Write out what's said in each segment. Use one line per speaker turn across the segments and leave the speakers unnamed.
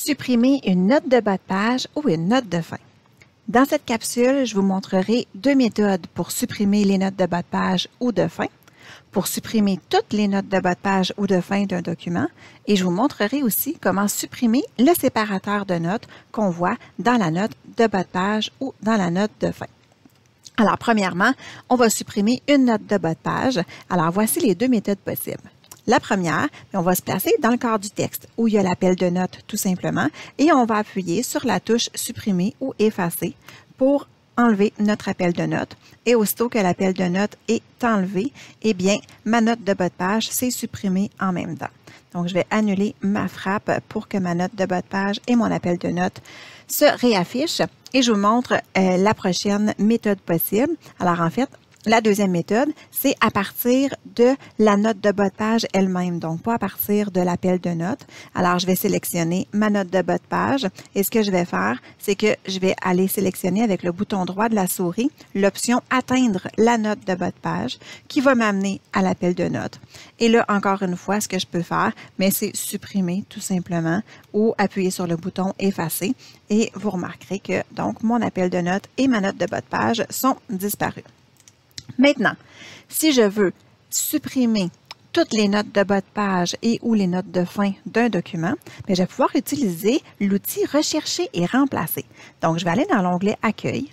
Supprimer une note de bas de page ou une note de fin. Dans cette capsule, je vous montrerai deux méthodes pour supprimer les notes de bas de page ou de fin, pour supprimer toutes les notes de bas de page ou de fin d'un document, et je vous montrerai aussi comment supprimer le séparateur de notes qu'on voit dans la note de bas de page ou dans la note de fin. Alors, premièrement, on va supprimer une note de bas de page. Alors, voici les deux méthodes possibles. La première, on va se placer dans le corps du texte où il y a l'appel de notes tout simplement et on va appuyer sur la touche supprimer ou effacer pour enlever notre appel de notes. Et aussitôt que l'appel de notes est enlevé, eh bien, ma note de bas de page s'est supprimée en même temps. Donc, je vais annuler ma frappe pour que ma note de bas de page et mon appel de notes se réaffichent. Et je vous montre la prochaine méthode possible. Alors, en fait, la deuxième méthode, c'est à partir de la note de bas de page elle-même, donc pas à partir de l'appel de notes. Alors, je vais sélectionner ma note de bas de page et ce que je vais faire, c'est que je vais aller sélectionner avec le bouton droit de la souris l'option « Atteindre la note de bas de page » qui va m'amener à l'appel de notes. Et là, encore une fois, ce que je peux faire, mais c'est supprimer tout simplement ou appuyer sur le bouton « Effacer » et vous remarquerez que donc mon appel de notes et ma note de bas de page sont disparus. Maintenant, si je veux supprimer toutes les notes de bas de page et ou les notes de fin d'un document, bien, je vais pouvoir utiliser l'outil Rechercher et remplacer. Donc, je vais aller dans l'onglet Accueil,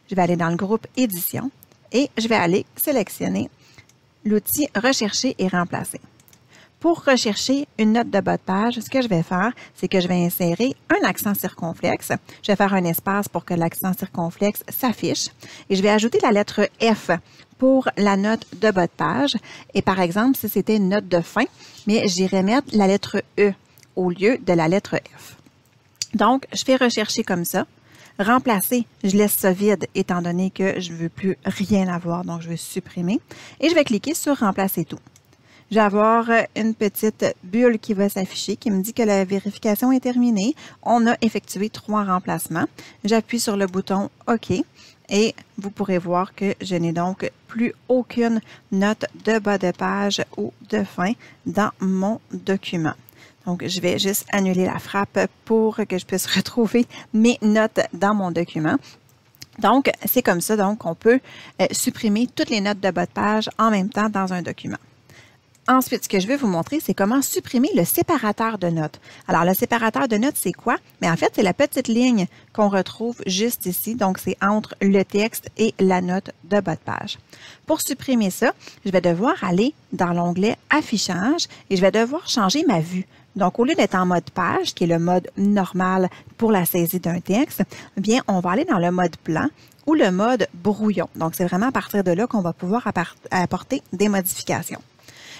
je vais aller dans le groupe Édition et je vais aller sélectionner l'outil Rechercher et remplacer. Pour rechercher une note de bas de page, ce que je vais faire, c'est que je vais insérer un accent circonflexe. Je vais faire un espace pour que l'accent circonflexe s'affiche. Et je vais ajouter la lettre F pour la note de bas de page. Et par exemple, si c'était une note de fin, mais j'irais mettre la lettre E au lieu de la lettre F. Donc, je fais rechercher comme ça. Remplacer, je laisse ça vide étant donné que je ne veux plus rien avoir, donc je vais supprimer. Et je vais cliquer sur Remplacer tout. Je vais avoir une petite bulle qui va s'afficher qui me dit que la vérification est terminée. On a effectué 3 remplacements. J'appuie sur le bouton OK et vous pourrez voir que je n'ai donc plus aucune note de bas de page ou de fin dans mon document. Donc, je vais juste annuler la frappe pour que je puisse retrouver mes notes dans mon document. Donc, c'est comme ça qu'on peut supprimer toutes les notes de bas de page en même temps dans un document. Ensuite, ce que je vais vous montrer, c'est comment supprimer le séparateur de notes. Alors, le séparateur de notes, c'est quoi? Mais en fait, c'est la petite ligne qu'on retrouve juste ici. Donc, c'est entre le texte et la note de bas de page. Pour supprimer ça, je vais devoir aller dans l'onglet Affichage et je vais devoir changer ma vue. Donc, au lieu d'être en mode page, qui est le mode normal pour la saisie d'un texte, eh bien, on va aller dans le mode plan ou le mode brouillon. Donc, c'est vraiment à partir de là qu'on va pouvoir apporter des modifications.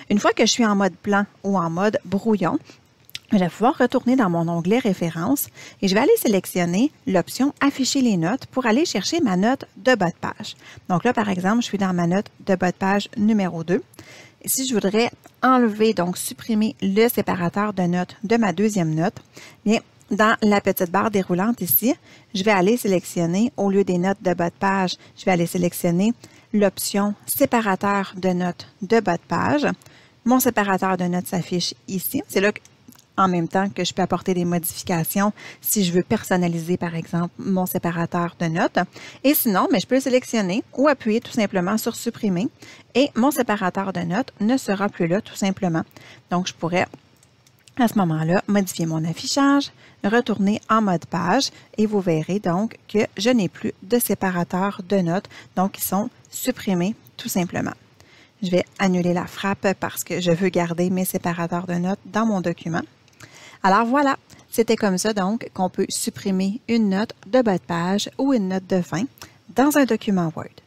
Une fois que je suis en mode plan ou en mode brouillon, je vais pouvoir retourner dans mon onglet Références et je vais aller sélectionner l'option Afficher les notes pour aller chercher ma note de bas de page. Donc là, par exemple, je suis dans ma note de bas de page numéro 2. Et si je voudrais enlever, donc supprimer le séparateur de notes de ma deuxième note, bien, dans la petite barre déroulante ici, je vais aller sélectionner, au lieu des notes de bas de page, je vais aller sélectionner l'option séparateur de notes de bas de page. Mon séparateur de notes s'affiche ici. C'est là en même temps que je peux apporter des modifications si je veux personnaliser, par exemple, mon séparateur de notes. Et sinon, mais je peux le sélectionner ou appuyer tout simplement sur supprimer et mon séparateur de notes ne sera plus là tout simplement. Donc, je pourrais à ce moment-là, modifier mon affichage, retourner en mode page et vous verrez donc que je n'ai plus de séparateur de notes, donc ils sont supprimés tout simplement. Je vais annuler la frappe parce que je veux garder mes séparateurs de notes dans mon document. Alors voilà, c'était comme ça donc qu'on peut supprimer une note de bas de page ou une note de fin dans un document Word.